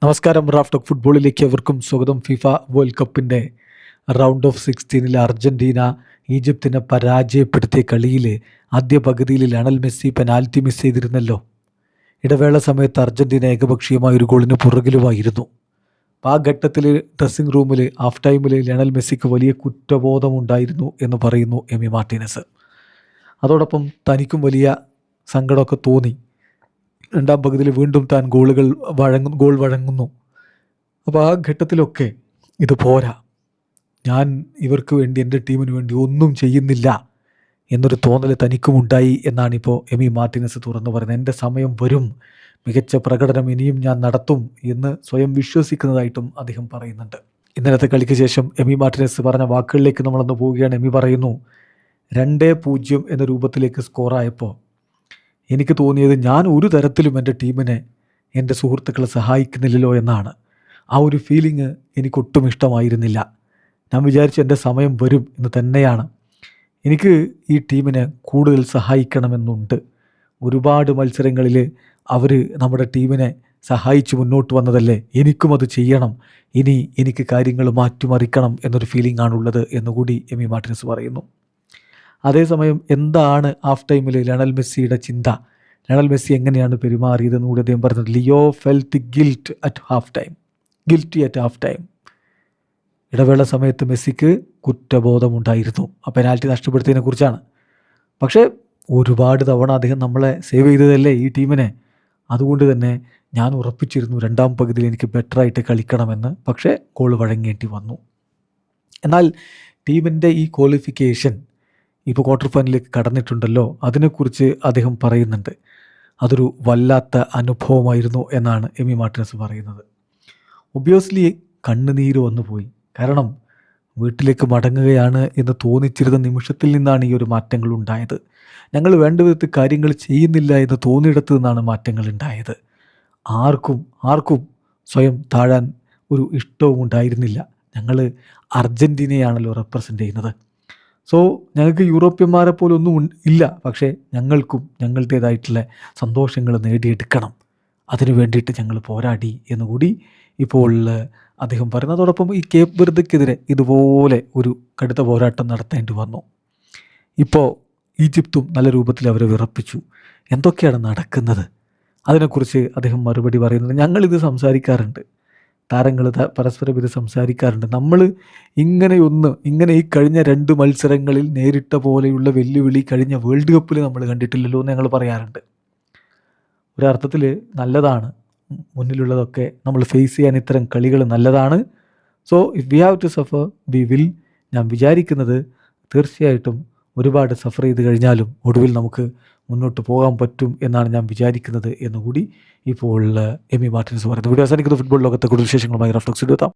നമസ്കാരം. Raf talk ഫുട്ബോളിലേക്ക് അവർക്കും സ്വാഗതം. ഫിഫ വേൾഡ് കപ്പിൻ്റെ റൗണ്ട് ഓഫ് 16 അർജൻറ്റീന ഈജിപ്തിനെ പരാജയപ്പെടുത്തിയ കളിയിൽ ആദ്യ പകുതിയിൽ ലയണൽ മെസ്സി പെനാൽറ്റി മിസ് ചെയ്തിരുന്നല്ലോ. ഇടവേള സമയത്ത് അർജൻറ്റീന ഏകപക്ഷീയമായ ഒരു ഗോളിന് പുറകിലുമായിരുന്നു. ആ ഘട്ടത്തിൽ ഡ്രസ്സിംഗ് റൂമിൽ ഹാഫ് ടൈമിൽ ലയണൽ മെസ്സിക്ക് വലിയ കുറ്റബോധമുണ്ടായിരുന്നു എന്ന് പറയുന്നു എമി മാർട്ടിനസ്. അതോടൊപ്പം തനിക്കും വലിയ സങ്കടമൊക്കെ തോന്നി. രണ്ടാം പകുതിയിൽ വീണ്ടും താൻ ഗോൾ വഴങ്ങുന്നു. അപ്പോൾ ആ ഘട്ടത്തിലൊക്കെ ഇത് പോരാ, ഞാൻ ഇവർക്ക് വേണ്ടി, എൻ്റെ ടീമിന് വേണ്ടി ഒന്നും ചെയ്യുന്നില്ല എന്നൊരു തോന്നൽ തനിക്കുമുണ്ടായി എന്നാണിപ്പോൾ എമി മാർട്ടിനസ് തുറന്നു പറയുന്നത്. എൻ്റെ സമയം വരും, മികച്ച പ്രകടനം ഇനിയും ഞാൻ നടത്തും എന്ന് സ്വയം വിശ്വസിക്കുന്നതായിട്ടും അദ്ദേഹം പറയുന്നുണ്ട്. ഇന്നലത്തെ കളിക്ക് ശേഷം എമി മാർട്ടിനസ് പറഞ്ഞ വാക്കുകളിലേക്ക് നമ്മളൊന്ന് പോവുകയാണ്. എമി പറയുന്നു, 2-0 എന്ന രൂപത്തിലേക്ക് സ്കോറായപ്പോൾ എനിക്ക് തോന്നിയത് ഞാൻ ഒരു തരത്തിലും എൻ്റെ ടീമിനെ, എൻ്റെ സുഹൃത്തുക്കളെ സഹായിക്കുന്നില്ലല്ലോ എന്നാണ്. ആ ഒരു ഫീലിംഗ് എനിക്കൊട്ടും ഇഷ്ടമായിരുന്നില്ല. ഞാൻ വിചാരിച്ചു എൻ്റെ സമയം വരും എന്ന് തന്നെയാണ്. എനിക്ക് ഈ ടീമിനെ കൂടുതൽ സഹായിക്കണമെന്നുണ്ട്. ഒരുപാട് മത്സരങ്ങളിൽ അവർ നമ്മുടെ ടീമിനെ സഹായിച്ച് മുന്നോട്ട് വന്നതല്ലേ, എനിക്കും അത് ചെയ്യണം. ഇനി എനിക്ക് കാര്യങ്ങൾ മാറ്റിമറിക്കണം എന്നൊരു ഫീലിംഗ് ആണുള്ളത് എന്നുകൂടി എമി മാർട്ടിനസ് പറയുന്നു. അതേസമയം എന്താണ് ഹാഫ് ടൈമിൽ ലയണൽ മെസ്സിയുടെ ചിന്ത, ലയണൽ മെസ്സി എങ്ങനെയാണ് പെരുമാറിയതെന്ന് കൂടി അദ്ദേഹം പറഞ്ഞത്. Leo felt guilty at half time. ഇടവേള സമയത്ത് മെസ്സിക്ക് കുറ്റബോധമുണ്ടായിരുന്നു. ആ പെനാൽറ്റി നഷ്ടപ്പെടുത്തിയതിനെ കുറിച്ചാണ്. പക്ഷേ ഒരുപാട് തവണ അദ്ദേഹം നമ്മളെ സേവ് ചെയ്തതല്ലേ ഈ ടീമിനെ. അതുകൊണ്ട് തന്നെ ഞാൻ ഉറപ്പിച്ചിരുന്നു രണ്ടാം പകുതിയിൽ എനിക്ക് ബെറ്ററായിട്ട് കളിക്കണമെന്ന്. പക്ഷേ ഗോൾ വഴങ്ങേണ്ടി വന്നു. എന്നാൽ ടീമിൻ്റെ ഈ ക്വാളിഫിക്കേഷൻ ഇപ്പോൾ ക്വാർട്ടർ ഫൈനലിലേക്ക് കടന്നിട്ടുണ്ടല്ലോ, അതിനെക്കുറിച്ച് അദ്ദേഹം പറയുന്നുണ്ട്. അതൊരു വല്ലാത്ത അനുഭവമായിരുന്നു എന്നാണ് എമി മാർട്ടിനസ് പറയുന്നത്. ഒബ്വിയസ്ലി കണ്ണുനീര് വന്നു പോയി. കാരണം വീട്ടിലേക്ക് മടങ്ങുകയാണ് എന്ന് തോന്നിച്ചിരുന്ന നിമിഷത്തിൽ നിന്നാണ് ഈ ഒരു മാറ്റങ്ങൾ ഉണ്ടായത്. ഞങ്ങൾ വേണ്ട വിധത്തിൽ കാര്യങ്ങൾ ചെയ്യുന്നില്ല എന്ന് തോന്നിയിടത്ത് നിന്നാണ് മാറ്റങ്ങൾ ഉണ്ടായത്. ആർക്കും സ്വയം താഴാൻ ഒരു ഇഷ്ടവും ഉണ്ടായിരുന്നില്ല. ഞങ്ങൾ അർജൻറ്റീനയാണല്ലോ റെപ്രസെൻ്റ് ചെയ്യുന്നത്. സോ ഞങ്ങൾക്ക് യൂറോപ്യന്മാരെ പോലെ ഒന്നും ഇല്ല. പക്ഷേ ഞങ്ങൾക്കും ഞങ്ങളുടേതായിട്ടുള്ള സന്തോഷങ്ങൾ നേടിയെടുക്കണം. അതിനു വേണ്ടിയിട്ട് ഞങ്ങൾ പോരാടി എന്നുകൂടി ഇപ്പോൾ അദ്ദേഹം പറയുന്നു. അതോടൊപ്പം ഈ കേപ്പ് വെർദെക്കെതിരെ ഇതുപോലെ ഒരു കടുത്ത പോരാട്ടം നടത്തേണ്ടി വന്നു. ഇപ്പോൾ ഈജിപ്തും നല്ല രൂപത്തിൽ അവരെ വിറപ്പിച്ചു. എന്തൊക്കെയാണ് നടക്കുന്നത് അതിനെക്കുറിച്ച് അദ്ദേഹം മറുപടി പറയുന്നത്. ഞങ്ങളിത് സംസാരിക്കാറുണ്ട്, താരങ്ങൾ പരസ്പരം ഇത് സംസാരിക്കാറുണ്ട്. നമ്മൾ ഇങ്ങനെ ഈ കഴിഞ്ഞ 2 മത്സരങ്ങളിൽ നേരിട്ട പോലെയുള്ള വെല്ലുവിളി കഴിഞ്ഞ വേൾഡ് കപ്പിൽ നമ്മൾ കണ്ടിട്ടില്ലല്ലോ എന്ന് ഞങ്ങൾ പറയാറുണ്ട്. ഒരർത്ഥത്തിൽ നല്ലതാണ്, മുന്നിലുള്ളതൊക്കെ നമ്മൾ ഫേസ് ചെയ്യാൻ ഇത്തരം കളികൾ നല്ലതാണ്. So if we have to suffer we will. ഞാൻ വിചാരിക്കുന്നത് തീർച്ചയായിട്ടും ഒരുപാട് സഫർ ചെയ്ത് കഴിഞ്ഞാലും ഒടുവിൽ നമുക്ക് മുന്നോട്ട് പോകാൻ പറ്റും എന്നാണ് ഞാൻ വിചാരിക്കുന്നത് എന്നുകൂടി ഇപ്പോൾ എമി മാർട്ടിനസ് പറയുന്നത്. വീഡിയോ അവസാനിക്കുന്ന ഫുട്ബോൾ ലോകത്തെ കൂടുതൽ വിശേഷങ്ങളുമായി റാഫ് ടോക്സിൽ എത്താം.